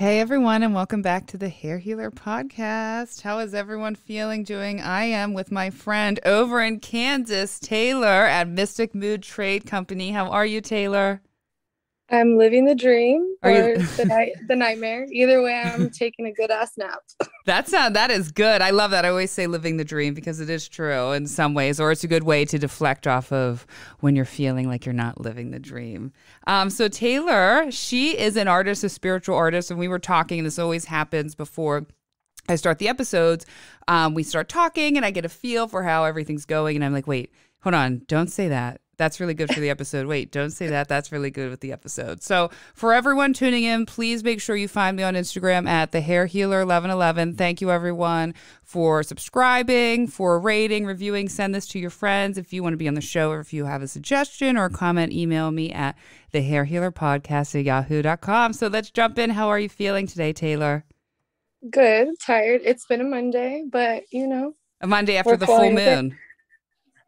Hey everyone, and welcome back to the Hair Healer podcast. How is everyone doing? I am with my friend over in Kansas, Taylor at Mystic Mood Trade Company. How are you, Taylor? I'm living the dream Are or you? the nightmare. Either way, I'm taking a good ass nap. That is good. I love that. I always say living the dream because it is true in some ways, or it's a good way to deflect off of when you're feeling like you're not living the dream. So Taylor, she is an artist, a spiritual artist, and we were talking, and this always happens before I start the episodes. We start talking, and I get a feel for how everything's going, and I'm like, wait, hold on, don't say that. That's really good for the episode. Wait, don't say that. That's really good with the episode. So for everyone tuning in, please make sure you find me on Instagram at the Hair Healer 1111. Thank you everyone for subscribing, for rating, reviewing. Send this to your friends if you want to be on the show, or if you have a suggestion or a comment, email me at thehairhealerpodcast@yahoo.com. So let's jump in. How are you feeling today, Taylor? Good, tired. It's been a Monday, but A Monday after we're the full calling it. moon.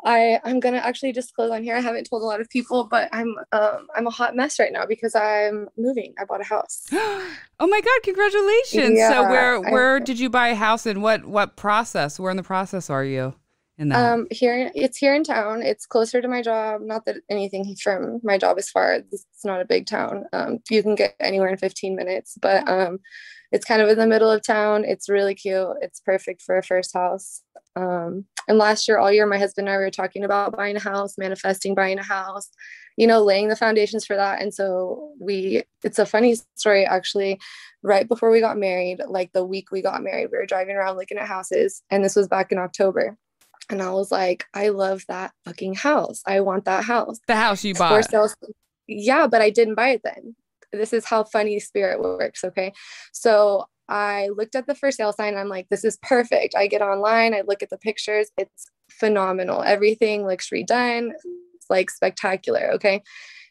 I'm gonna actually disclose on here. I haven't told a lot of people, but I'm a hot mess right now because I'm moving. I bought a house. Oh my God, congratulations. So Yeah, where did you buy a house, and what process? Where in the process are you in that? here in town. It's closer to my job. Not that anything from my job is far. It's not a big town. You can get anywhere in 15 minutes, but it's kind of in the middle of town. It's really cute. It's perfect for a first house. And last year, all year, my husband and I were talking about buying a house, manifesting buying a house, laying the foundations for that. And so it's a funny story, actually. Right before we got married, like the week we got married, we were driving around looking at houses. And this was back in October. And I was like, I love that fucking house. I want that house. The house you For bought. sale. Yeah, but I didn't buy it then. This is how funny spirit works. Okay. So I looked at the for sale sign and I'm like, this is perfect. I get online, I look at the pictures. It's phenomenal. Everything looks redone. It's like spectacular. Okay.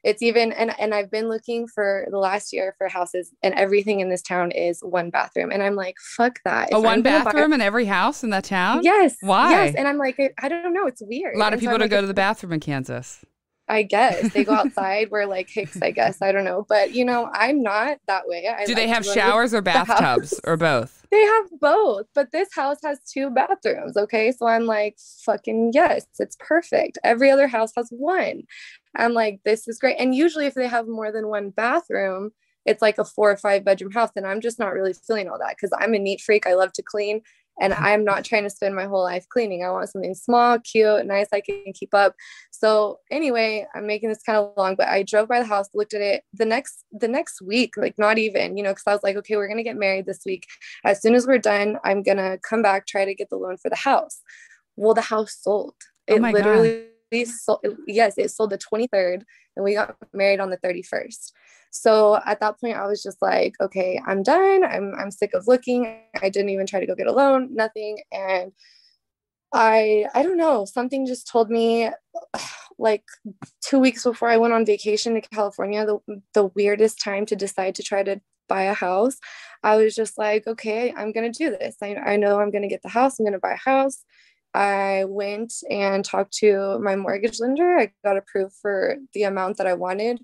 It's even, and I've been looking for the last year for houses, and everything in this town is one bathroom. And I'm like, fuck that. A If one I'm going to buy, bathroom in every house in that town? yes, yes. Why? And I'm like, I don't know. It's A weird. lot of And so people I'm don't like, go to the bathroom in Kansas. I guess they go outside. We're like Hicks, I guess. I don't know. But I'm not that way. I Do they like to have go to showers or the house. bathtubs or both? They have both, but this house has two bathrooms. Okay. So I'm like, fucking yes, it's perfect. Every other house has one. I'm like, this is great. And usually, if they have more than one bathroom, it's like a 4 or 5 bedroom house. And I'm just not really feeling all that because I'm a neat freak. I love to clean. And I'm not trying to spend my whole life cleaning. I want something small, cute, nice, I can keep up. So anyway, I'm making this kind of long, but I drove by the house, looked at it the next week, like not even, because I was like, okay, we're gonna get married this week. As soon as we're done, I'm gonna come back, try to get the loan for the house. Well, the house sold. Oh It my God. literally sold. Yes, it sold the 23rd, and we got married on the 31st. So at that point, I was just like, okay, I'm done. I'm sick of looking. I didn't even try to go get a loan, nothing. And I don't know, something just told me like 2 weeks before I went on vacation to California, the weirdest time to decide to try to buy a house. I was just like, okay, I'm gonna do this. I know I'm gonna get the house. I'm gonna buy a house. I went and talked to my mortgage lender. I got approved for the amount that I wanted.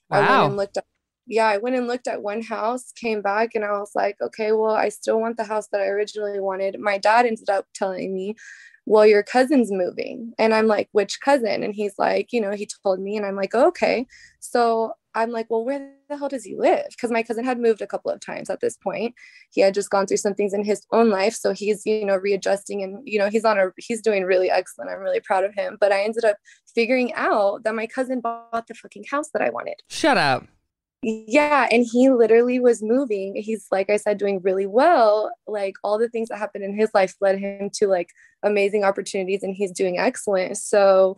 I went and Wow. looked at, yeah, I went and looked at one house, came back, and I was like, okay, well, I still want the house that I originally wanted. My dad ended up telling me, well, your cousin's moving. And I'm like, which cousin? And he's like, he told me, and I'm like, oh, okay. So I'm like, well, where the hell does he live? Because my cousin had moved a couple of times at this point. He had just gone through some things in his own life. So he's, readjusting, and, he's doing really excellent. I'm really proud of him. But I ended up figuring out that my cousin bought the fucking house that I wanted. Shut up. Yeah, and he literally was moving. He's, like I said, doing really well. Like all the things that happened in his life led him to like amazing opportunities, and he's doing excellent. So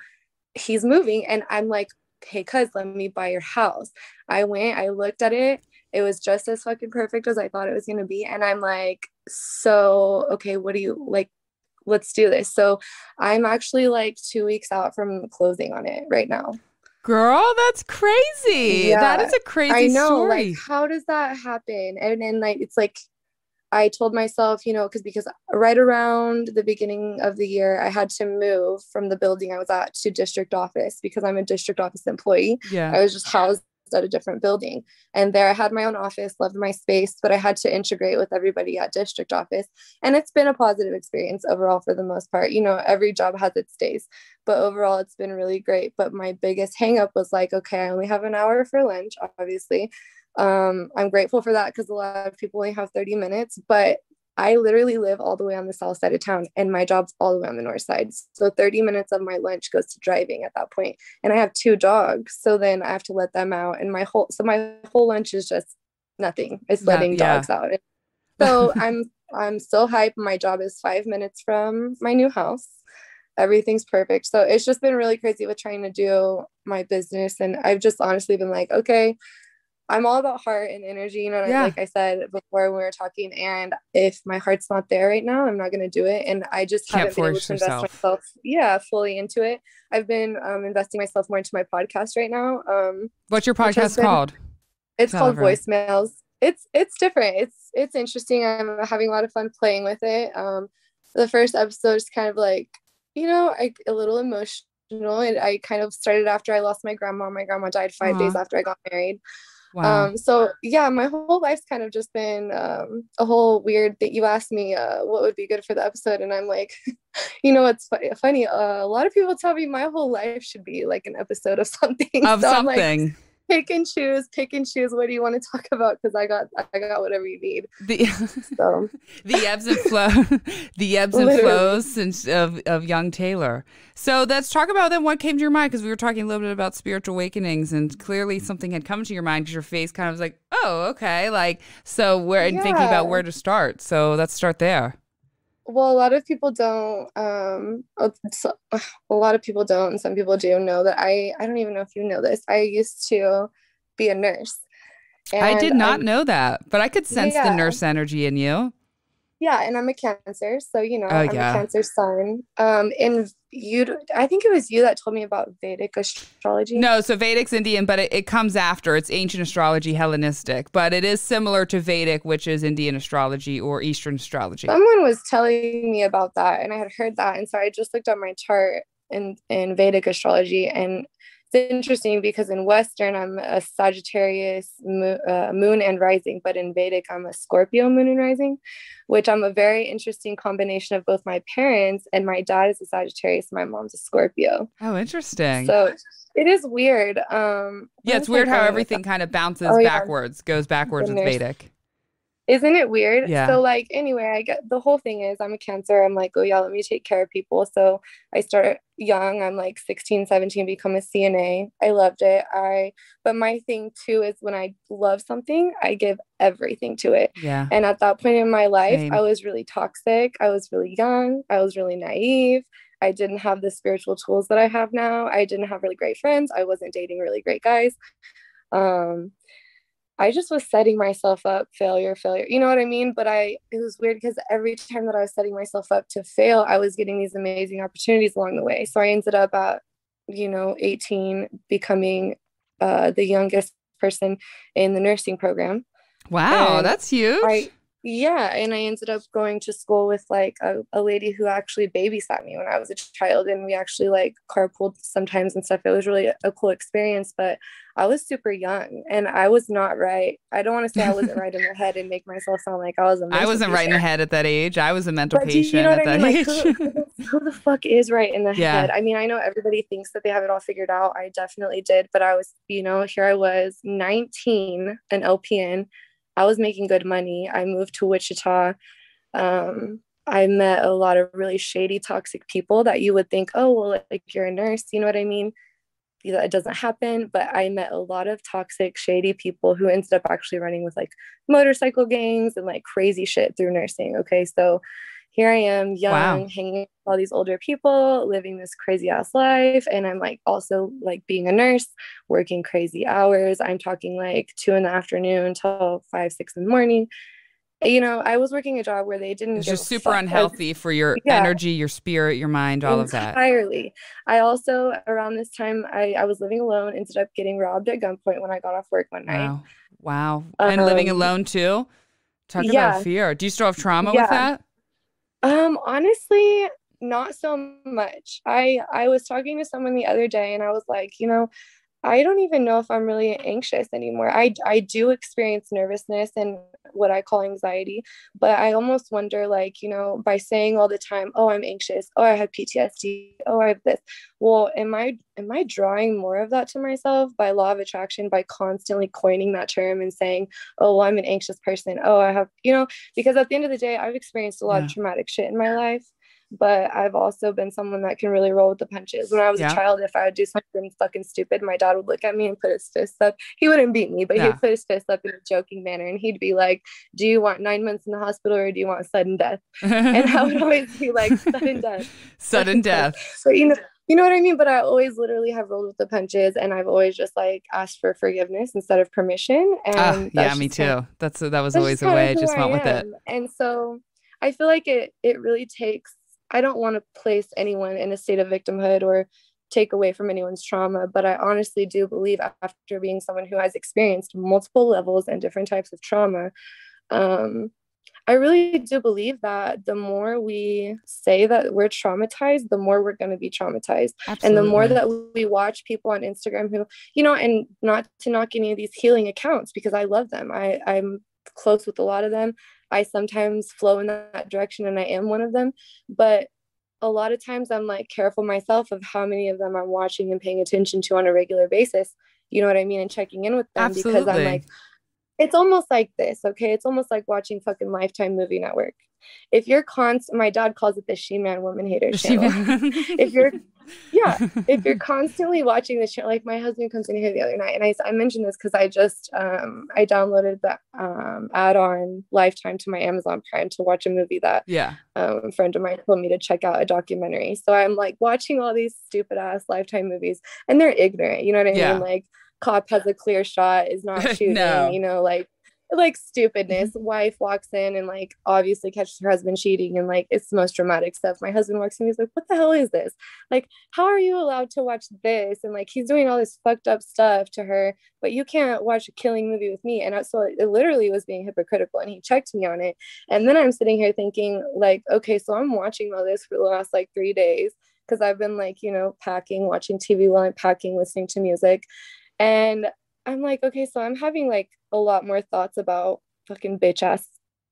he's moving, and I'm like, hey, cuz, let me buy your house. I went, I looked at it. It was just as fucking perfect as I thought it was going to be. And I'm like, so, okay, what do you like? Let's do this. So I'm actually like 2 weeks out from closing on it right now. Girl, that's crazy. That Yeah, is a I crazy know. Like, story. how does that happen? And then, like, it's like I told myself, because right around the beginning of the year, I had to move from the building I was at to district office because I'm a district office employee. Yeah. I was just housed at a different building. And there I had my own office, loved my space, but I had to integrate with everybody at district office. And it's been a positive experience overall for the most part. You know, every job has its days, but overall it's been really great. But my biggest hang up was like, okay, I only have an hour for lunch, obviously. I'm grateful for that because a lot of people only have 30 minutes, but I literally live all the way on the south side of town and my job's all the way on the north side. So 30 minutes of my lunch goes to driving at that point. And I have 2 dogs. So then I have to let them out. And my whole lunch is just nothing. It's letting dogs out. So I'm so hyped. My job is 5 minutes from my new house. Everything's perfect. So it's just been really crazy with trying to do my business. And I've just honestly been like, okay, I'm all about heart and energy, you know, like I said before when we were talking, and if my heart's not there right now, I'm not going to do it. And I just haven't been able to invest myself fully into it. I've been investing myself more into my podcast right now. What's your podcast called? It's called Voicemails. It's different. It's interesting. I'm having a lot of fun playing with it. The first episode is kind of like, you know, a little emotional. And I kind of started after I lost my grandma. My grandma died 5 days after I got married. Wow. So yeah, my whole life's kind of just been a whole weird thing. You asked me what would be good for the episode, and I'm like, you know, it's funny. A lot of people tell me my whole life should be like an episode of something. I'm like, pick and choose. What do you want to talk about? Because I got whatever you need. The ebbs and flows of young Taylor. So let's talk about then what came to your mind, because we were talking a little bit about spiritual awakenings, and clearly something had come to your mind because your face kind of was like, oh, okay, like thinking about where to start. So let's start there. Well, a lot of people don't. A lot of people don't, and some people do know that I don't even know if you know this. I used to be a nurse. I did not know that, but I could sense the nurse energy in you. Yeah, and I'm a Cancer, so you know, I'm a Cancer sun. And I think it was you that told me about Vedic astrology. No, so Vedic's Indian, but it comes after. It's ancient astrology, Hellenistic, but it is similar to Vedic, which is Indian astrology or Eastern astrology. Someone was telling me about that, and I had heard that, and so I just looked at my chart in Vedic astrology, and it's interesting because in Western, I'm a Sagittarius moon and rising, but in Vedic, I'm a Scorpio moon and rising, which I'm a very interesting combination of both my parents, and my dad is a Sagittarius, my mom's a Scorpio. Oh, interesting. So it is weird. It's weird how everything kind of bounces backwards, goes backwards with Vedic. Isn't it weird? Yeah. So like, anyway, I get the whole thing is I'm a Cancer. I'm like, oh yeah, let me take care of people. So I start young. I'm like 16, 17, become a CNA. I loved it. But my thing too is when I love something, I give everything to it. Yeah. And at that point in my life, Same. I was really toxic. I was really young. I was really naive. I didn't have the spiritual tools that I have now. I didn't have really great friends. I wasn't dating really great guys. I just was setting myself up, failure, you know what I mean? But it was weird because every time that I was setting myself up to fail, I was getting these amazing opportunities along the way. So I ended up at, 18, becoming the youngest person in the nursing program. Wow, and that's huge. And I ended up going to school with like a lady who actually babysat me when I was a child, and we actually like carpooled sometimes and stuff. It was really a cool experience, but I was super young and I was not right. I don't want to say I wasn't right in the head and make myself sound like I was a mental I wasn't patient. right in the head at that age. I was a mental patient at that age. Who the fuck is right in the head? I mean, I know everybody thinks that they have it all figured out. I definitely did, but I was, here I was 19, an LPN. I was making good money. I moved to Wichita. I met a lot of really shady, toxic people that you would think, oh, well, like you're a nurse, you know what I mean? It doesn't happen. But I met a lot of toxic, shady people who ended up actually running with like motorcycle gangs and like crazy shit through nursing. Okay. So here I am, young, hanging with all these older people, living this crazy ass life. And I'm like also like being a nurse, working crazy hours. I'm talking like 2 PM till 5, 6 AM. I was working a job where they didn't. It's just super unhealthy for your energy, your spirit, your mind, all of that. Entirely. I also, around this time, I was living alone, ended up getting robbed at gunpoint when I got off work one night. Wow. And living alone too? Talk about fear. Do you still have trauma with that? Honestly, not so much. I was talking to someone the other day and I was like, I don't even know if I'm really anxious anymore. I do experience nervousness and what I call anxiety, but I almost wonder, like, by saying all the time, "Oh, I'm anxious. Oh, I have PTSD. Oh, I have this." Well, am I drawing more of that to myself by law of attraction by constantly coining that term and saying, "Oh, well, I'm an anxious person. Oh, I have," because at the end of the day, I've experienced a lot of Yeah. traumatic shit in my life, but I've also been someone that can really roll with the punches. When I was a Yeah. child, if I would do something fucking stupid, my dad would look at me and put his fist up. He wouldn't beat me, but Yeah. he'd put his fist up in a joking manner, and he'd be like, "Do you want 9 months in the hospital, or do you want sudden death?" And I would always be like, "Sudden death, Sudden sudden death." death. But you know what I mean? But I always literally have rolled with the punches, and I've always just like asked for forgiveness instead of permission. Ah, And yeah, me too. That was that's just always a kind way of I who just I went with it. am. And so I feel like it really takes, I don't want to place anyone in a state of victimhood or take away from anyone's trauma, but I honestly do believe, after being someone who has experienced multiple levels and different types of trauma, um, I really do believe that the more we say that we're traumatized, the more we're going to be traumatized. And the more Absolutely. that we watch people on Instagram who, and not to knock any of these healing accounts, because I love them. I'm close with a lot of them. I sometimes flow in that direction, and I am one of them. But a lot of times I'm like careful myself of how many of them I'm watching and paying attention to on a regular basis. You know what I mean? And checking in with them, because I'm Absolutely. like, it's almost like this, okay? It's almost like watching fucking Lifetime movie network. If you're my dad calls it the She-Man Woman Haters She channel. If you're Yeah, if you're man. constantly watching this channel, like my husband comes in here the other night, and I mentioned this because I just I downloaded the add-on Lifetime to my Amazon Prime to watch a movie that Yeah. a friend of mine told me to check out, a documentary. So I'm like watching all these stupid ass Lifetime movies, and they're ignorant, you know what I mean? Yeah. Like, cop has a clear shot, is not shooting, No. like stupidness. Wife walks in and like obviously catches her husband cheating, and like it's the most dramatic stuff. My husband walks in, he's like, "What the hell is this? Like, how are you allowed to watch this?" And like he's doing all this fucked up stuff to her, but you can't watch a killing movie with me. And so it literally was being hypocritical, and he checked me on it. And then I'm sitting here thinking, like, okay, so I'm watching all this for the last like 3 days, because I've been like, packing, watching TV while I'm packing, listening to music. And I'm like, okay, so I'm having like a lot more thoughts about fucking bitch ass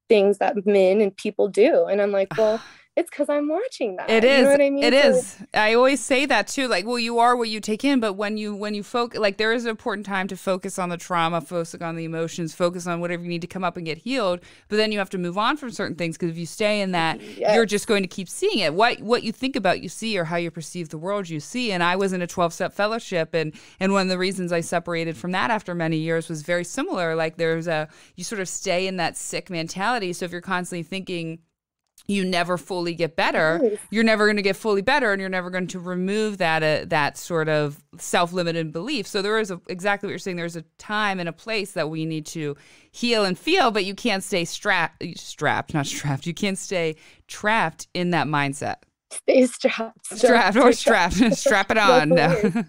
things that men and people do. And I'm like, well, it's because I'm watching It that. You know is. what I It mean? So is. I always say that too. Like, well, you are what you take in, but when you focus, like, there is an important time to focus on the trauma, focus on the emotions, focus on whatever you need to come up and get healed. But then you have to move on from certain things, because if you stay in that, you're just yes. going to keep seeing it. What you think about, you see, or how you perceive the world, you see. And I was in a 12-step fellowship, and one of the reasons I separated from that after many years was very similar. Like, you sort of stay in that sick mentality. So if you're constantly thinking you never fully get better, Yes. you're never going to get fully better, and you're never going to remove that sort of self-limited belief. So there is exactly what you're saying. There's a time and a place that we need to heal and feel, but you can't stay not strapped. You can't stay trapped in that mindset. Stay strapped. Strapped or Stay strapped. strapped. Strap it That's on. No. hilarious.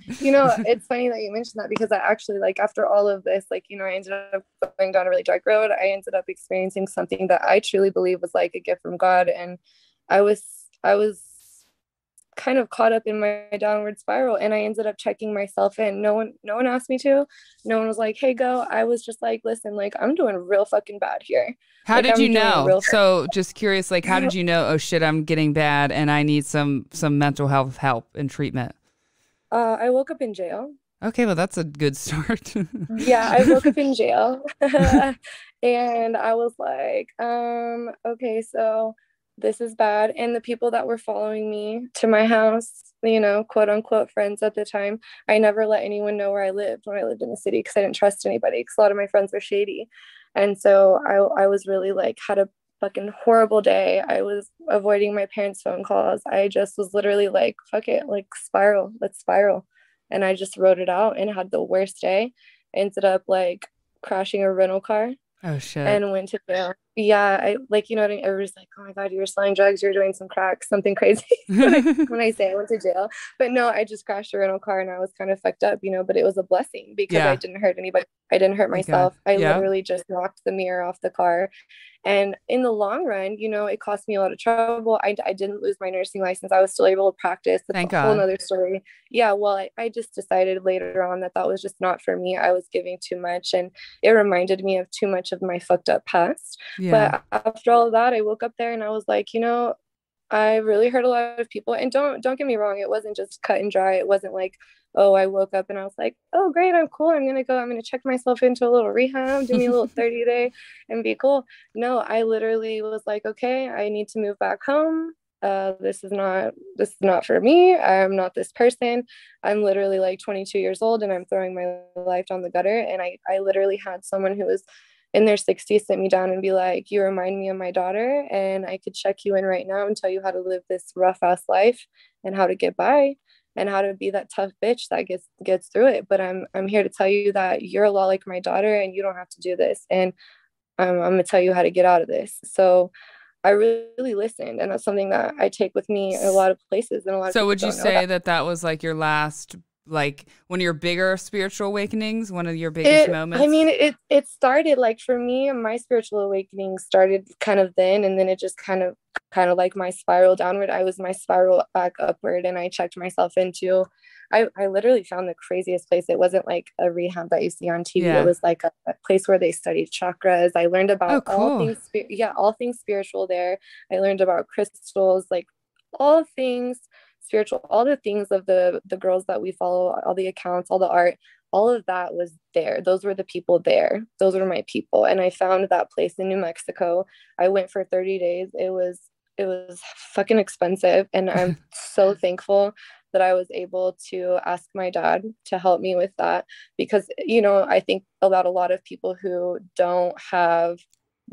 It's funny that you mentioned that, because I actually, like, after all of this, like, I ended up going down a really dark road. I ended up experiencing something that I truly believe was like a gift from God. And I was kind of caught up in my downward spiral, and I ended up checking myself in. No one asked me to. No one was like, "Hey, go." I was just like, "Listen, like, I'm doing real fucking bad here. How Like, did you I'm doing know? real." So just curious, like, how did you know, oh shit, I'm getting bad and I need some mental health help and treatment? I woke up in jail. Okay, well, that's a good start. Yeah, I woke up in jail. And I was like, okay, so this is bad. And the people that were following me to my house, quote unquote friends at the time, I never let anyone know where I lived when I lived in the city, because I didn't trust anybody, because a lot of my friends were shady. And so I was really like, had a fucking horrible day. I was avoiding my parents' phone calls. I just was literally like, fuck it, like, spiral, let's spiral. And I just wrote it out and had the worst day. I ended up like crashing a rental car Oh shit. and went to jail. Yeah, I like, you know what I mean? Everybody's like, oh my God, you were selling drugs, you're doing some crack, something crazy when I say I went to jail. But no, I just crashed a rental car and I was kind of fucked up, but it was a blessing because I Yeah. didn't hurt anybody. I didn't hurt Thank God. myself. I Yeah. literally just knocked the mirror off the car. And in the long run, it cost me a lot of trouble. I didn't lose my nursing license. I was still able to practice. That's a Thank whole God. nother story. Yeah, well, I just decided later on that that was just not for me. I was giving too much and it reminded me of too much of my fucked up past. Yeah. But after all of that, I woke up there and I was like, I really hurt a lot of people. And don't get me wrong, it wasn't just cut and dry. It wasn't like, oh, I woke up and I was like, oh great, I'm cool. I'm gonna check myself into a little rehab, do me a little 30-day and be cool. No, I literally was like, okay, I need to move back home. This is not for me. I'm not this person. I'm literally like 22 years old and I'm throwing my life down the gutter. And I literally had someone who was in their 60s sit me down and be like, you remind me of my daughter, and I could check you in right now and tell you how to live this rough ass life and how to get by and how to be that tough bitch that gets through it. But I'm here to tell you that you're a lot like my daughter and you don't have to do this. And I'm gonna tell you how to get out of this. So I really listened, and that's something that I take with me in a lot of places, and a lot of So people would you don't know that. say that that was like your last, like one of your bigger spiritual awakenings, one of your biggest I moments? mean, it started like for me, my spiritual awakening started kind of then, and then it just kind of like my spiral downward. I was my spiral back upward, and I checked myself into. I literally found the craziest place. It wasn't like a rehab that you see on TV. It Yeah. was like a place where they studied chakras. I learned Oh, about all cool. things, all things spiritual there. I learned about crystals, like all things spiritual, all the things of the girls that we follow, all the accounts, all the art, all of that was there. Those were the people there. Those were my people. And I found that place in New Mexico. I went for 30 days. It was fucking expensive. And I'm so thankful that I was able to ask my dad to help me with that because, I think about a lot of people who don't have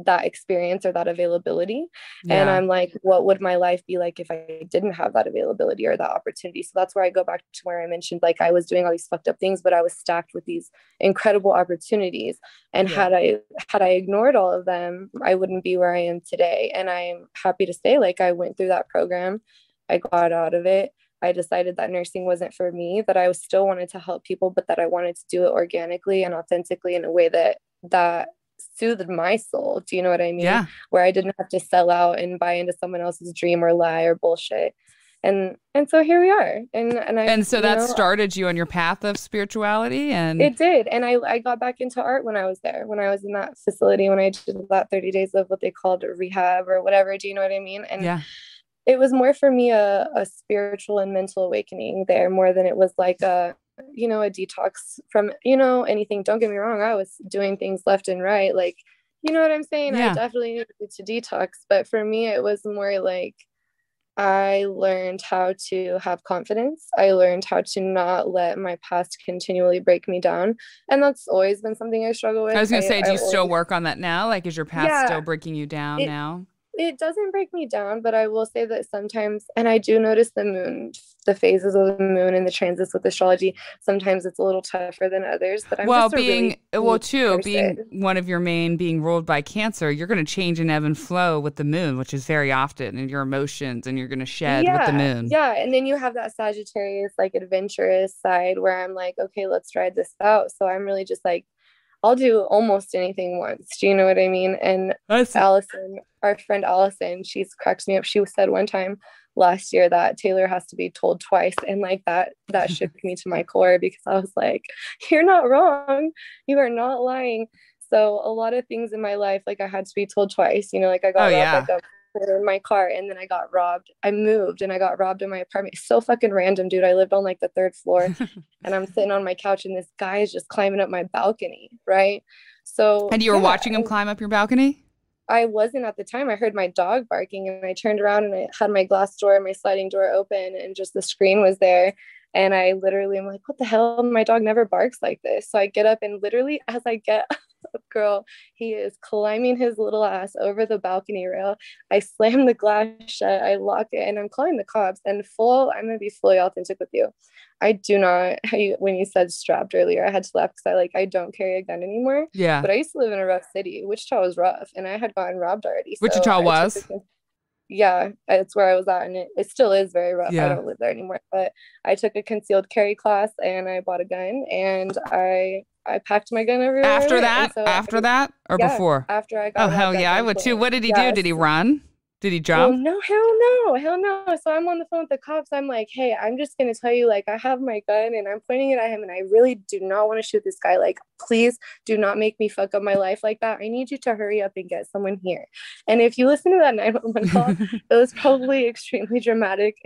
that experience or that availability. And Yeah. I'm like, what would my life be like if I didn't have that availability or that opportunity? So that's where I go back to where I mentioned, like, I was doing all these fucked up things, but I was stacked with these incredible opportunities. And Yeah. had I ignored all of them, I wouldn't be where I am today. And I'm happy to say, like, I went through that program, I got out of it. I decided that nursing wasn't for me, that I still wanted to help people, but that I wanted to do it organically and authentically in a way that soothed my soul. Do you know what I mean? Yeah. Where I didn't have to sell out and buy into someone else's dream or lie or bullshit. And so here we are. And I, And so that started you on your path of spirituality and it did. And I got back into art when I was there, when I was in that facility, when I did that 30 days of what they called a rehab or whatever. Do you know what I mean? And yeah. it was more for me a spiritual and mental awakening there more than it was like a detox from anything. Don't get me wrong, I was doing things left and right, like, you know what I'm saying. I Yeah. definitely needed to detox, but for me it was more like I learned how to have confidence. I learned how to not let my past continually break me down, and that's always been something I struggle I with. was going to say, I do you still always, work on that now? Like, is your past yeah, still breaking you down it now? it doesn't break me down, but I will say that sometimes, and I do notice the moon, the phases of the moon and the transits with astrology, sometimes it's a little tougher than others, but I'm Well, just a really deep being person. one of your main, being ruled by Cancer, you're going to change and ebb and flow with the moon, which is very often, and your emotions, and you're going to shed with the Yeah, moon. yeah. And then you have that Sagittarius, like adventurous side where I'm like, okay, let's ride this out. So I'm really just like, I'll do almost anything once. Do you know what I mean? And I see. Allison, our friend Allison, she's cracks me up. She said one time last year that Taylor has to be told twice. And like that shook me to my core because I was like, you're not wrong. You are not lying. So a lot of things in my life, like I had to be told twice, like I Oh, got robbed, I yeah. got in my car and then I got robbed. I moved and I got robbed in my apartment. It's so fucking random, dude. I lived on like the third floor and I'm sitting on my couch and this guy is just climbing up my balcony, right? So And you were yeah, watching him climb up your balcony? I wasn't at the time. I heard my dog barking and I turned around and I had my glass door, my sliding door open, and just the screen was there. And I literally am like, what the hell? My dog never barks like this. So I get up and literally as I get girl, he is climbing his little ass over the balcony rail. I slam the glass shut, I lock it, and I'm calling the cops. And I'm gonna be fully authentic with you. I do not. When you said strapped earlier, I had to laugh because I don't carry a gun anymore. Yeah. But I used to live in a rough city. Wichita was rough, and I had gotten robbed already. So Wichita was. Yeah, it's where I was at, and it still is very rough. Yeah. I don't live there anymore, but I took a concealed carry class, and I bought a gun, and I packed my gun everywhere. After that, or before? After I got. Oh hell yeah, I would too. What did he do? Did he run? Did he jump? Well, no, hell no. So I'm on the phone with the cops. I'm like, hey, I'm just gonna tell you, like, I have my gun and I'm pointing it at him, and I really do not want to shoot this guy. Like, please do not make me fuck up my life like that. I need you to hurry up and get someone here. And if you listen to that 911 call, it was probably extremely dramatic.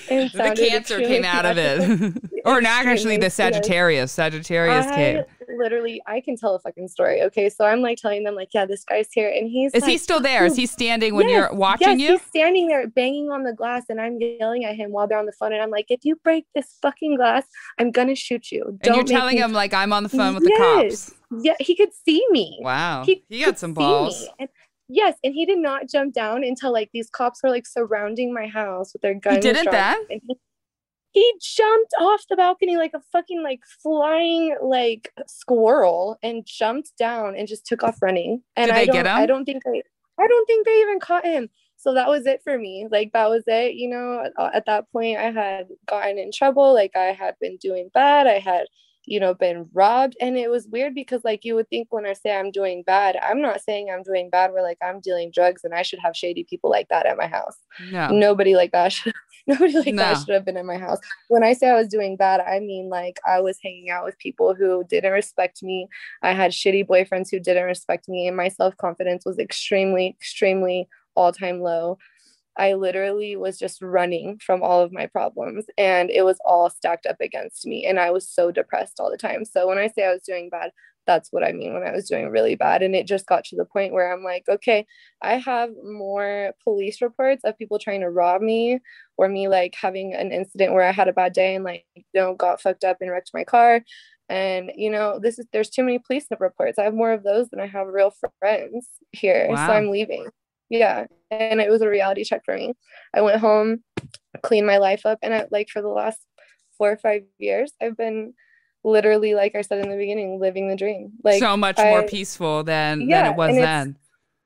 And the cancer came out of it. Or not actually the Sagittarius. Sagittarius came. Literally, I can tell a fucking story. Okay, so I'm like telling them, like, yeah, this guy's here, and is he still there? Is he standing when you're watching you? He's standing there banging on the glass, and I'm yelling at him while they're on the phone, and I'm like, if you break this fucking glass, I'm gonna shoot you. And you're telling him, like, I'm on the phone with the cops. Yeah, he could see me. Wow, he got some balls. Yes, and he did not jump down until, like, these cops were, like, surrounding my house with their guns. He didn't then? He jumped off the balcony like a fucking, like, flying, like, squirrel, and jumped down and just took off running. And did they get him? I don't think they even caught him. So that was it for me. Like, that was it. You know, at that point, I had gotten in trouble. Like, I had been doing bad. I had, you know, been robbed. And it was weird because, like, you would think when I say I'm doing bad, I'm not saying I'm doing bad where, like, I'm dealing drugs and I should have shady people like that at my house. No. Nobody like that should have been in my house. When I say I was doing bad, I mean, like, I was hanging out with people who didn't respect me. I had shitty boyfriends who didn't respect me, and my self-confidence was extremely, extremely all-time low. I literally was just running from all of my problems, and it was all stacked up against me, and I was so depressed all the time. So when I say I was doing bad, that's what I mean when I was doing really bad. And it just got to the point where I'm like, okay, I have more police reports of people trying to rob me, or me, like, having an incident where I had a bad day and, like, you know, got fucked up and wrecked my car. And, you know, there's too many police reports. I have more of those than I have real friends here. Wow. So I'm leaving. Yeah. And it was a reality check for me. I went home, cleaned my life up. And for the last 4 or 5 years, I've been literally, like I said in the beginning, living the dream. Like, so much more peaceful than it was then.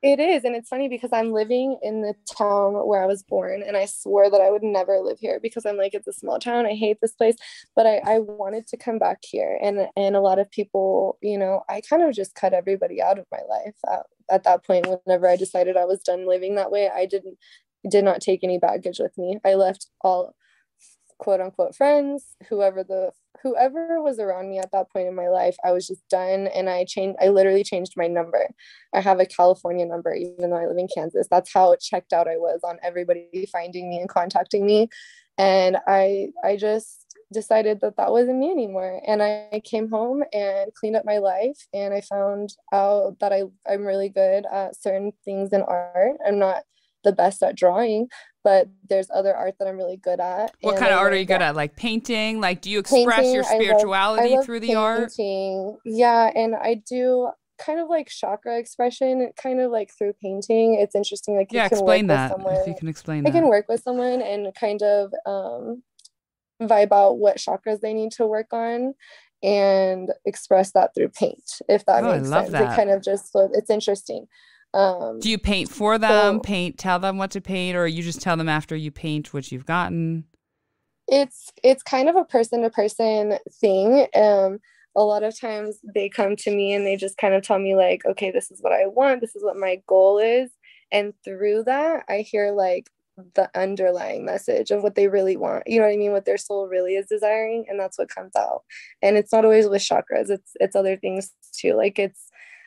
It is. And it's funny because I'm living in the town where I was born, and I swore that I would never live here because I'm like, it's a small town. I hate this place. But I wanted to come back here. And a lot of people, you know, I kind of just cut everybody out of my life at that point. Whenever I decided I was done living that way, I did not take any baggage with me. I left all quote unquote friends, whoever was around me at that point in my life. I was just done. And I literally changed my number. I have a California number, even though I live in Kansas. That's how checked out I was on everybody finding me and contacting me. And I just decided that wasn't me anymore. And I came home and cleaned up my life, and I found out that I'm really good at certain things in art. I'm not the best at drawing, but there's other art that I'm really good at. What kind of art are you good at? Like painting? Like, do you express your spirituality through the art? Yeah, and I do kind of like chakra expression, kind of like through painting. It's interesting. Like, yeah, explain that. If you can explain that. I can work with someone and kind of vibe out what chakras they need to work on and express that through paint, if that makes sense. That. It kind of just, it's interesting. Do you paint for them? Tell them what to paint, or you just tell them after you paint what you've gotten? It's kind of a person-to-person thing. A lot of times they come to me and they just kind of tell me, like, okay, this is what I want. This is what my goal is. And through that, I hear, like, the underlying message of what they really want. You know what I mean? What their soul really is desiring. And that's what comes out. And it's not always with chakras. It's other things too. Like,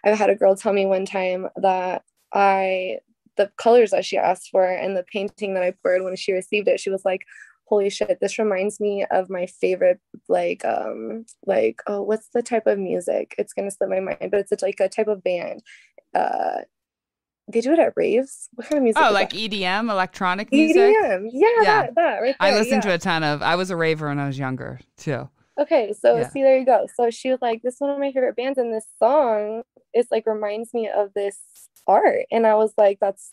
I've had a girl tell me one time that the colors that she asked for and the painting that I poured when she received it, she was like, holy shit, this reminds me of my favorite, oh, what's the type of music? It's going to slip my mind, but it's like a type of band. They do it at raves. What kind of music? Oh, like that? EDM, electronic music? EDM. Yeah. That right there. I listened to a ton of, I was a raver when I was younger too. Okay, so see, there you go. So she was like, this is one of my favorite bands, and this song it's like reminds me of this art. And I was like, that's,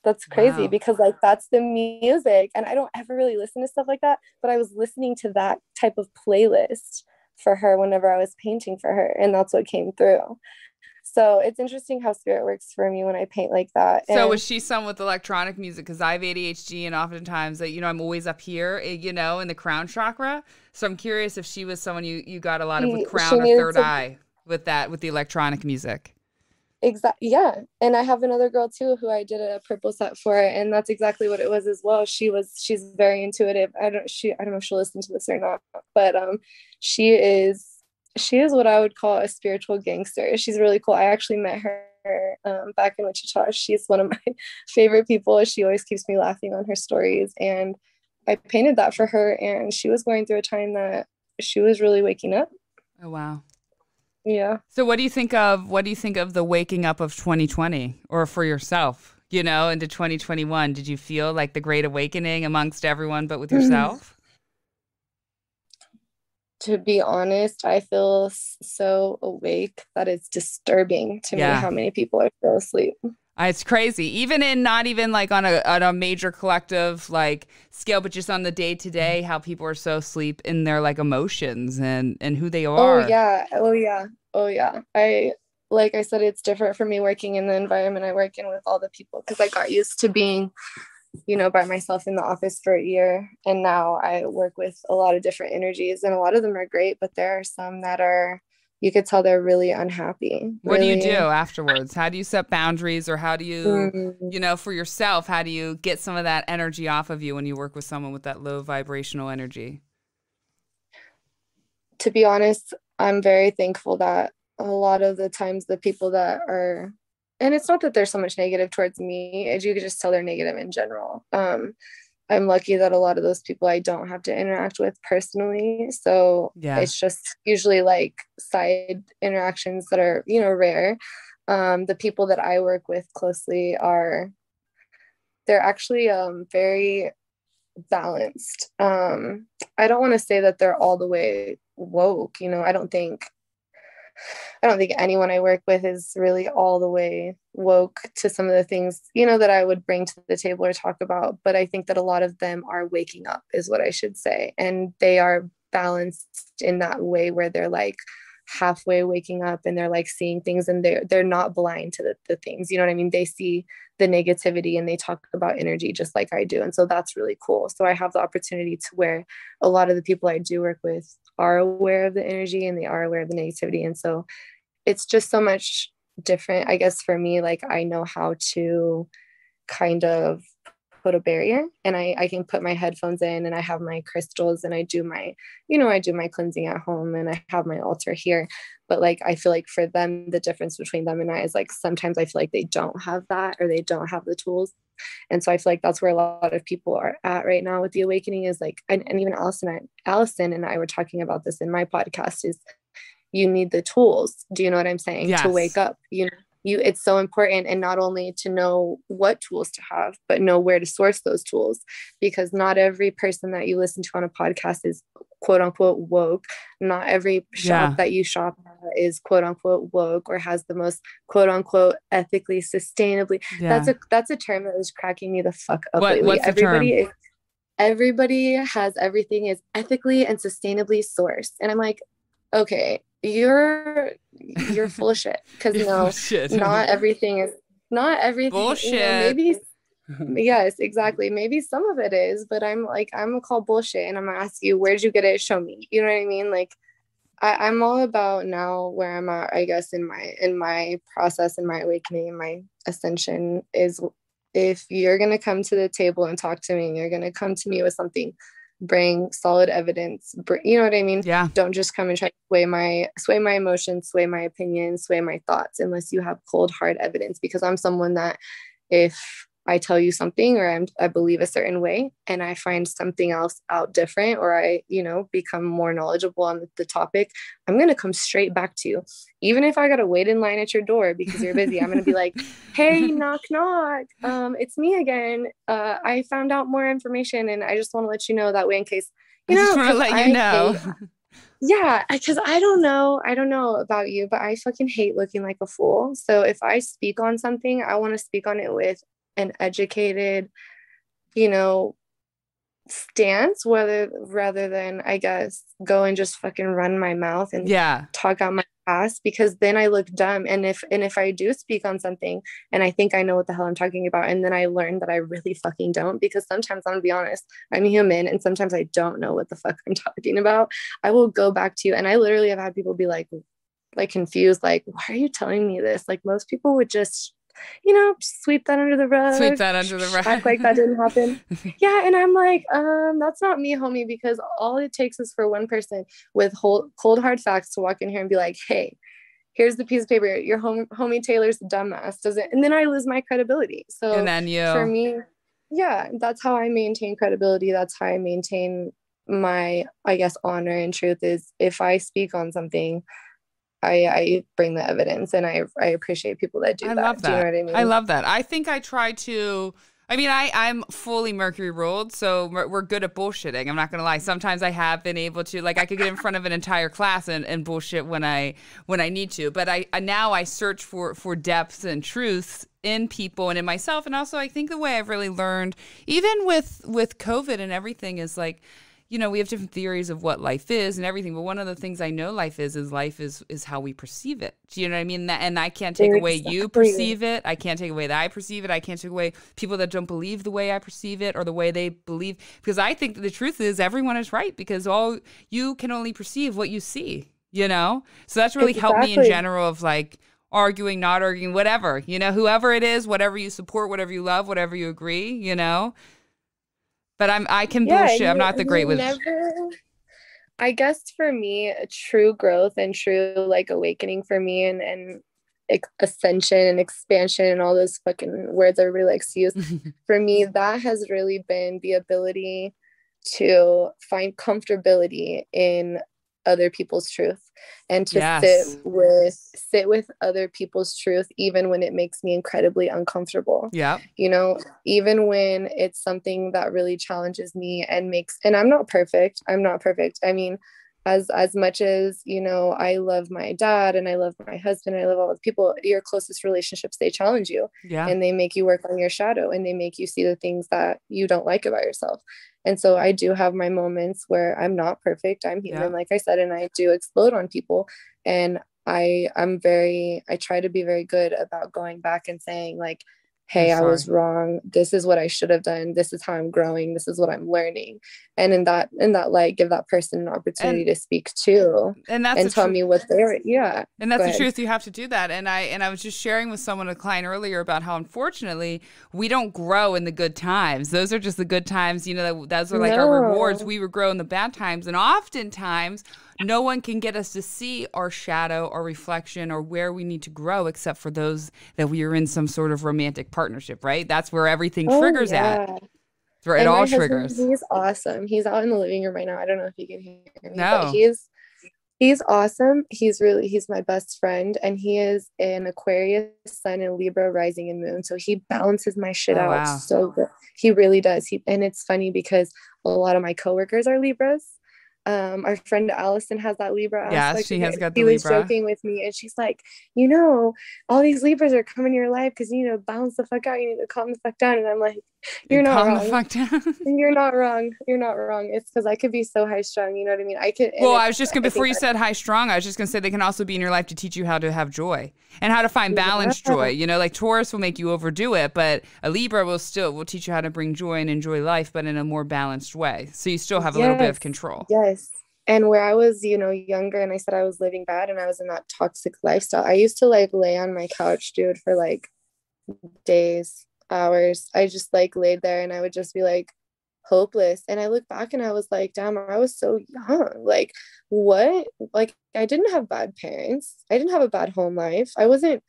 that's crazy, Wow. because like that's the music, and I don't ever really listen to stuff like that, but I was listening to that type of playlist for her whenever I was painting for her, and that's what came through. So it's interesting how spirit works for me when I paint like that. So And was she someone with electronic music? Because I have ADHD, and oftentimes, I'm always up here, in the crown chakra. So I'm curious if she was someone you got a lot of with she crown or needed third to eye with the electronic music. yeah. And I have another girl too who I did a purple set for, and that's exactly what it was as well. She's very intuitive. I don't know if she'll listen to this or not, but she is she is what I would call a spiritual gangster. She's really cool. I actually met her back in Wichita. She's one of my favorite people. She always keeps me laughing on her stories, and I painted that for her, and she was going through a time that she was really waking up. Oh wow. Yeah. So what do you think of the waking up of 2020, or for yourself, into 2021? Did you feel like the great awakening amongst everyone but with yourself? To be honest, I feel so awake that it's disturbing to me Yeah. how many people are still asleep. It's crazy. Even in not even like on a major collective like scale, but just on the day to day, how people are so asleep in their like emotions and who they Oh are. yeah. Oh yeah. Oh yeah. Like I said, it's different for me working in the environment I work in with all the people, because I got used to being, by myself in the office for a year. And now I work with a lot of different energies, and a lot of them are great, but there are some that you could tell they're really unhappy. What do you do Really. afterwards? How do you set boundaries, or how do you, Mm, for yourself, how do you get some of that energy off of you when you work with someone with that low vibrational energy? to be honest, I'm very thankful that a lot of the times the people that are, and it's not that there's so much negative towards me, as you could just tell they're negative in general. I'm lucky that a lot of those people I don't have to interact with personally. So Yeah. it's just usually like side interactions that are, rare. The people that I work with closely they're actually very balanced. I don't want to say that they're all the way woke. I don't think anyone I work with is really all the way woke to some of the things, that I would bring to the table or talk about. But I think that a lot of them are waking up, is what I should say. And they are balanced in that way where they're like halfway waking up, and they're like seeing things, and they're not blind to the things. You know what I mean? They see the negativity, and they talk about energy just like I do. And so that's really cool. So I have the opportunity to where a lot of the people I do work with are aware of the energy, and they are aware of the negativity. And so it's just so much different, I guess, for me. Like, I know how to kind of put a barrier, and I can put my headphones in, and I have my crystals, and I do my cleansing at home, and I have my altar here. But like, I feel like for them, the difference between them and I is like, sometimes I feel like they don't have that, or they don't have the tools. And so I feel like that's where a lot of people are at right now with the awakening, is like, and even Allison and I were talking about this in my podcast, is you need the tools. Do you know what I'm saying? To wake Yes. up, it's so important. And not only to know what tools to have, but know where to source those tools, because not every person that you listen to on a podcast is quote unquote woke. Not every shop Yeah. that you shop at is quote unquote woke, or has the most quote unquote ethically sustainably. Yeah. That's a term that is cracking me the fuck up What lately. what's the term? Everybody has everything is ethically and sustainably sourced. And I'm like, okay, you're full of shit, because You're full of no, shit. not everything, Bullshit. maybe. Yes, exactly, maybe some of it is, but I'm gonna call bullshit, and I'm gonna ask you, where'd you get it? Show me. You know what I mean? Like, I'm all about now where I'm at, I guess, in my process, in my awakening, in my ascension, is if you're gonna come to the table and talk to me, and you're gonna come to me with something, bring solid evidence. You know what I mean? Yeah. Don't just come and try to sway my emotions, sway my opinions, sway my thoughts, unless you have cold hard evidence. Because I'm someone that, if I tell you something, or I believe a certain way, and I find something else out different, or I, become more knowledgeable on the topic, I'm going to come straight back to you. Even if I got to wait in line at your door because you're busy, I'm going to be like, hey, knock, knock. It's me again. I found out more information, and I just want to let you know that way, in case, I just want to because let you I know. hate, Yeah, because I don't know about you, but I fucking hate looking like a fool. So if I speak on something, I want to speak on it with an educated, you know, stance, whether rather than I guess go and just fucking run my mouth and Yeah. talk out my ass, because then I look dumb. And if I do speak on something and I think I know what the hell I'm talking about, and then I learn that I really fucking don't, because sometimes I'm gonna be honest, I'm human and sometimes I don't know what the fuck I'm talking about. I will go back to you, and I literally have had people be like confused, like, why are you telling me this? Like most people would just, sweep that under the Sweep rug, that under the act like that rug. didn't happen. Yeah, and I'm like, that's not me, homie, because all it takes is for one person with cold hard facts to walk in here and be like, hey, here's the piece of paper. Your homie Taylor's a dumbass, does it? And then I lose my credibility. And So then for you. me, yeah, that's how I maintain credibility. That's how I maintain my, I guess, honor and truth, is if I speak on something, I bring the evidence, and I appreciate people that do I that. love Do you know that. what I I mean? love that. I think I try to. I mean, I'm fully Mercury ruled, so we're good at bullshitting. I'm not gonna lie. Sometimes I have been able to, like, I could get in front of an entire class and bullshit when I need to. But now I search for depths and truths in people and in myself, and also I think the way I've really learned, even with COVID and everything, is like, we have different theories of what life is and everything, but one of the things I know life is how we perceive it. Do you know what I mean? And I can't take away you Exactly. perceive it. I can't take away that I perceive it. I can't take away people that don't believe the way I perceive it or the way they believe, because I think that the truth is everyone is right, because all you can only perceive what you see. So that's really helped me in Exactly. general of like arguing, not arguing, whatever, whoever it is, whatever you support, whatever you love, whatever you agree. But I can Yeah, bullshit. I'm not the and great you with. never, I guess for me, a true growth and true like awakening for me, and ascension and expansion and all those fucking words everybody likes to use. For me, that has really been the ability to find comfortability in other people's truth, and to Yes. sit with other people's truth even when it makes me incredibly uncomfortable. Yep. You know, even when it's something that really challenges me and I'm not perfect. I'm not perfect. I mean, as much as, I love my dad and I love my husband, I love all the people, your closest relationships, they challenge you, Yeah. and they make you work on your shadow, and they make you see the things that you don't like about yourself. And so I do have my moments where I'm not perfect. I'm human, Yep. like I said, and I do explode on people. And I try to be very good about going back and saying, like, You're hey, I was sorry. wrong. This is what I should have done. This is how I'm growing. This is what I'm learning. And in that light, give that person an opportunity And to speak too, and that's and the tell truth. me what they're, yeah. And that's Go the ahead. truth. You have to do that. And I was just sharing with someone, a client earlier, about how unfortunately we don't grow in the good times. Those are just the good times. Those are like our rewards. No. We would grow in the bad times, and oftentimes no one can get us to see our shadow or reflection or where we need to grow, except for those that we are in some sort of romantic partnership. Right? That's where everything Oh triggers at. yeah. It's where it And all my husband, triggers. he's awesome. He's out in the living room right now. I don't know if you can hear me, but No. he's awesome. He's my best friend, and he is an Aquarius sun and Libra rising and moon. So he balances my shit Oh out wow. so good. He really does. And it's funny because a lot of my coworkers are Libras. Our friend Allison has that Libra Yes, aspect she of has it. got the She was Libra. joking with me, and she's like, all these Libras are coming in your life because you need to balance the fuck out. You need to calm the fuck down. And I'm like, you're And not calm the wrong. fuck down. You're not wrong. You're not wrong. It's because I could be so high strung. You know what I mean? I could, and Well, I it's, was just gonna, I before think you that, said high strung, I was just gonna say they can also be in your life to teach you how to have joy and how to find balanced joy. yeah, Like Taurus will make you overdo it, but a Libra will teach you how to bring joy and enjoy life, but in a more balanced way. So you still have a little bit of yes, control. yes. And where I was, younger, and I said I was living bad and I was in that toxic lifestyle, I used to like lay on my couch, dude, for like days, hours. I just like laid there and I would just be like hopeless. And I look back and I was like, damn, I was so young. Like, what? Like, I didn't have bad parents. I didn't have a bad home life. I wasn't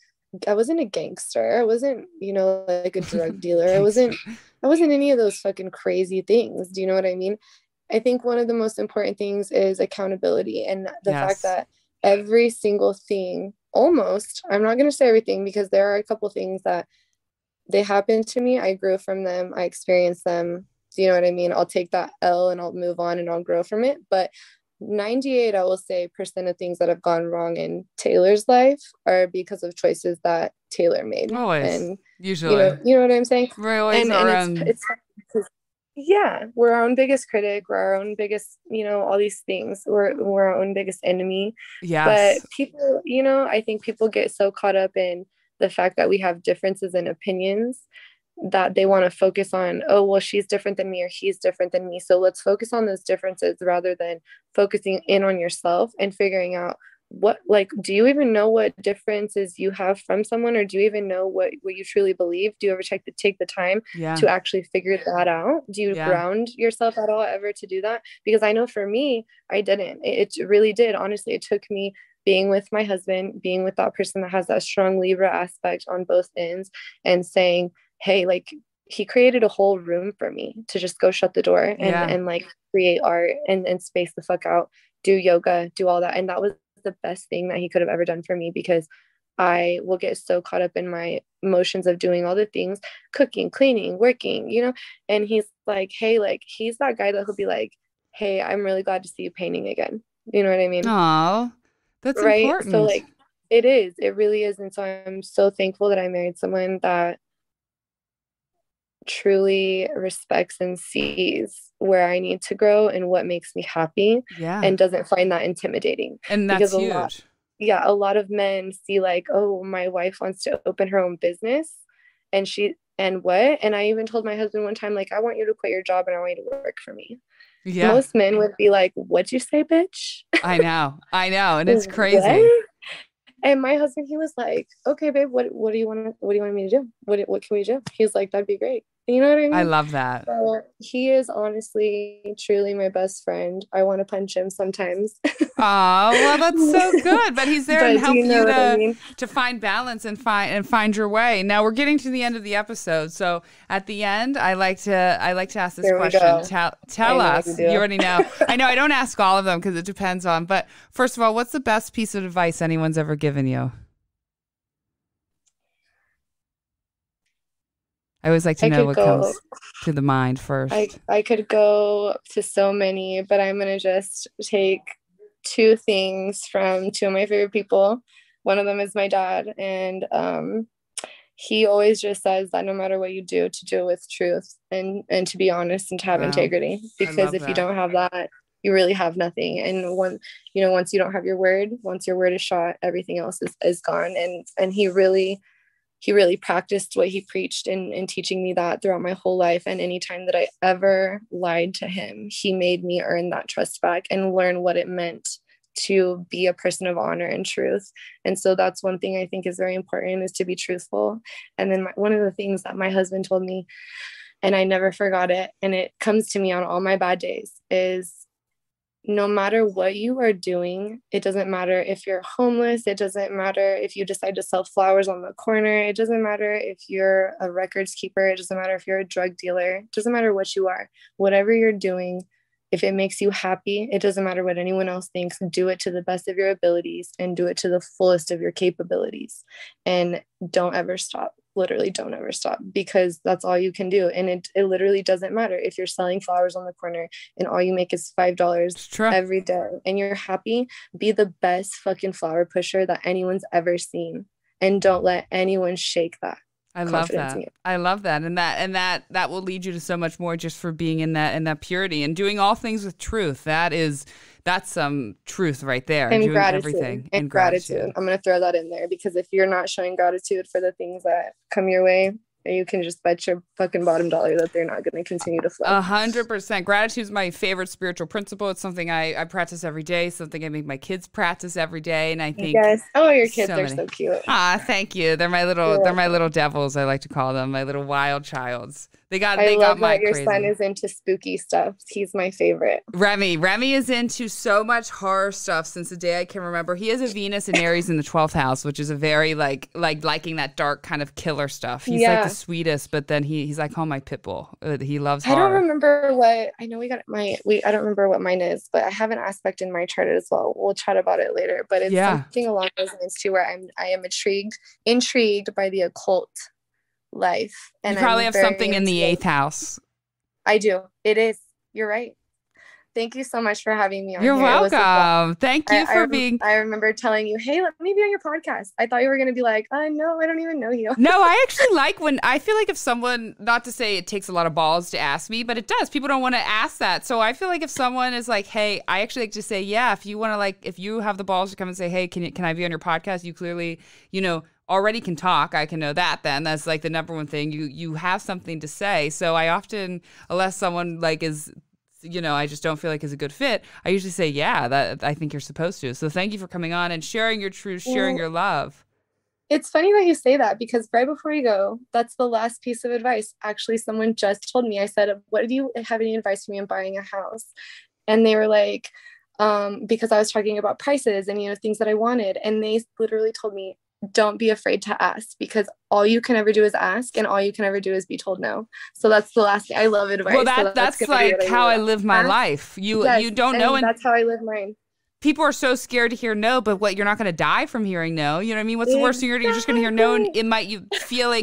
a gangster. I wasn't, like a drug dealer. Gangster. I wasn't any of those fucking crazy things. Do you know what I mean? I think one of the most important things is accountability, and the fact Yes. that every single thing, almost, I'm not going to say everything because there are a couple things that they happened to me. I grew from them. I experienced them. Do you know what I mean? I'll take that L and I'll move on and I'll grow from it. But 98, I will say, percent of things that have gone wrong in Taylor's life are because of choices that Taylor made. Always, And usually. you know what I'm saying? We're always And our it's because, yeah, we're our own biggest critic, we're our own biggest, all these things. We're our own biggest enemy. But Yes. people, I think people get so caught up in the fact that we have differences in opinions that they want to focus on, oh, well, she's different than me or he's different than me. So let's focus on those differences rather than focusing in on yourself and figuring out do you even know what differences you have from someone, or do you even know what you truly believe? Do you ever take the time Yeah. to actually figure that out? Do you ground yourself at all ever to do that? Because I know for me, I didn't. It really did. Honestly, it took me being with my husband, being with that person that has that strong Libra aspect on both ends, and saying, hey, like, he created a whole room for me to just go shut the door and like create art and space the fuck out, do yoga, do all that. And that was the best thing that he could have ever done for me, because I will get so caught up in my emotions of doing all the things, cooking, cleaning, working, and he's like, hey, like, he's that guy that he'll be like, hey, I'm really glad to see you painting again. You know what I mean? Oh, that's right. important. So like, it really is. And so I'm so thankful that I married someone that truly respects and sees where I need to grow and what makes me happy, and doesn't find that intimidating. And that's huge. A lot of men see like, oh, my wife wants to open her own business, and I even told my husband one time, like, I want you to quit your job and I want you to work for me. Most men would be like, what'd you say, bitch? I know, and it's crazy. What? And my husband, he was like, okay, babe, what do you want me to do? What can we do? He's like, that'd be great. You know what I mean? I love that. So he is honestly, truly my best friend. I want to punch him sometimes. Oh, well, that's so good. But he's there and help you to find balance and find your way. Now we're getting to the end of the episode. So at the end, I like to ask this question. Tell us. You already know. I know I don't ask all of them because it depends on. But first of all, what's the best piece of advice anyone's ever given you? I always like to know what comes to the mind first. I could go to so many, but I'm going to just take two things from two of my favorite people. One of them is my dad. And he always just says that no matter what you do, to do it with truth and to be honest and to have integrity. Because if you don't have that, you really have nothing. And once you don't have your word, once your word is shot, everything else is gone. And he really practiced what he preached in teaching me that throughout my whole life. And anytime that I ever lied to him, he made me earn that trust back and learn what it meant to be a person of honor and truth. And so that's one thing I think is very important, is to be truthful. And then one of the things that my husband told me, and I never forgot it, and it comes to me on all my bad days, is no matter what you are doing, it doesn't matter if you're homeless, it doesn't matter if you decide to sell flowers on the corner, it doesn't matter if you're a records keeper, it doesn't matter if you're a drug dealer, it doesn't matter what you are, whatever you're doing, if it makes you happy, it doesn't matter what anyone else thinks, do it to the best of your abilities and do it to the fullest of your capabilities. And don't ever stop. Literally don't ever stop, because that's all you can do. And it literally doesn't matter if you're selling flowers on the corner and all you make is $5 every day and you're happy. Be the best fucking flower pusher that anyone's ever seen, and don't let anyone shake that. I love that. I love that. And that will lead you to so much more, just for being in that purity and doing all things with truth. That's some truth right there. And doing gratitude. Everything. And gratitude. I'm going to throw that in there, because if you're not showing gratitude for the things that come your way, you can just bet your fucking bottom dollar that they're not going to continue to flow. 100%. Gratitude is my favorite spiritual principle. It's something I practice every day, something I make my kids practice every day. And I think, yes. Oh, your kids are so cute. Thank you. They're my little devils, I like to call them, my little wild childs. They got my your crazy. son is into spooky stuff. He's my favorite. Remy is into so much horror stuff since the day I can remember. He has a Venus and Aries in the 12th house, which is a very liking that dark kind of killer stuff. He's like the sweetest, but then he's like, oh, my pit bull. He loves horror. I don't remember what I know. I don't remember what mine is, but I have an aspect in my chart as well. We'll chat about it later. But it's something along those lines too, where I am intrigued by the occult life. And you probably have something in the 8th house. I do. It is. You're right. Thank you so much for having me on You're here. welcome. Thank you for being. I remember telling you, hey, let me be on your podcast. I thought you were going to be like, no, I don't even know you. No, I actually like when I feel like if someone, not to say it takes a lot of balls to ask me, but it does. People don't want to ask that. So I feel like if someone is like, hey, I actually like to say, yeah, if you want to like, if you have the balls to come and say, hey, can I be on your podcast? You clearly, already can talk. I can know that then. That's like the number one thing. You have something to say. So I often, unless someone like is, I just don't feel like is a good fit, I usually say, yeah, that I think you're supposed to. So thank you for coming on and sharing your truth, sharing your love. It's funny that you say that because right before you go, that's the last piece of advice. Actually, someone just told me, I said, what do you have any advice for me on buying a house? And they were like, because I was talking about prices and, things that I wanted. And they literally told me, don't be afraid to ask because all you can ever do is ask and all you can ever do is be told no. So that's the last thing. I love advice. Well, so that's like how I live my life. You don't know. And that's how I live mine. People are so scared to hear no, but you're not going to die from hearing no. You know what I mean? What's the worst thing you're just going to hear no? And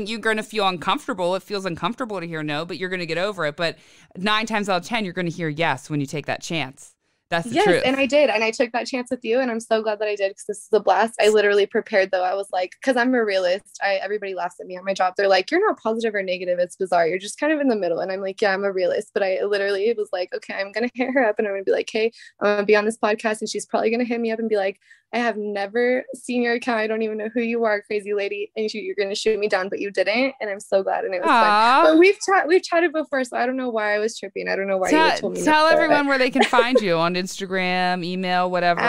you're going to feel uncomfortable. It feels uncomfortable to hear no, but you're going to get over it. But 9 times out of 10, you're going to hear yes when you take that chance. That's the truth. And I did. And I took that chance with you. And I'm so glad that I did because this is a blast. I literally prepared though. I was like, because I'm a realist. Everybody laughs at me at my job. They're like, you're not positive or negative. It's bizarre. You're just kind of in the middle. And I'm like, yeah, I'm a realist. But I literally was like, okay, I'm going to hit her up and I'm going to be like, hey, I'm going to be on this podcast. And she's probably going to hit me up and be like, I have never seen your account. I don't even know who you are, crazy lady. And you're going to shoot me down, but you didn't. And I'm so glad. And it was fun. But we've chatted before, so I don't know why I was tripping. I don't know why you told me. Tell everyone where they can find you on Instagram, email, whatever.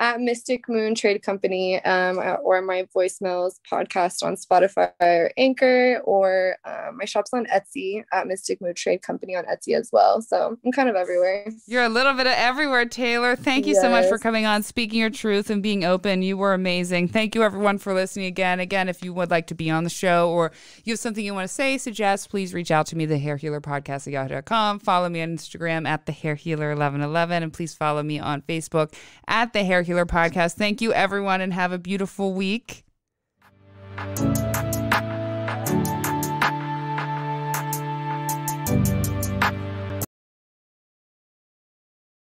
At Mystic Moon Trade Company, or my voicemails podcast on Spotify or Anchor, or my shop's on Etsy at Mystic Moon Trade Company on Etsy as well. So I'm kind of everywhere. You're a little bit of everywhere, Taylor. Thank you so much for coming on, speaking your truth and being open. You were amazing. Thank you everyone for listening again. Again, if you would like to be on the show or you have something you want to say, suggest, please reach out to me, thehairhealerpodcast@yahoo.com. Follow me on Instagram at thehairhealer1111 and please follow me on Facebook at The Hair Healer Podcast. Thank you, everyone, and have a beautiful week.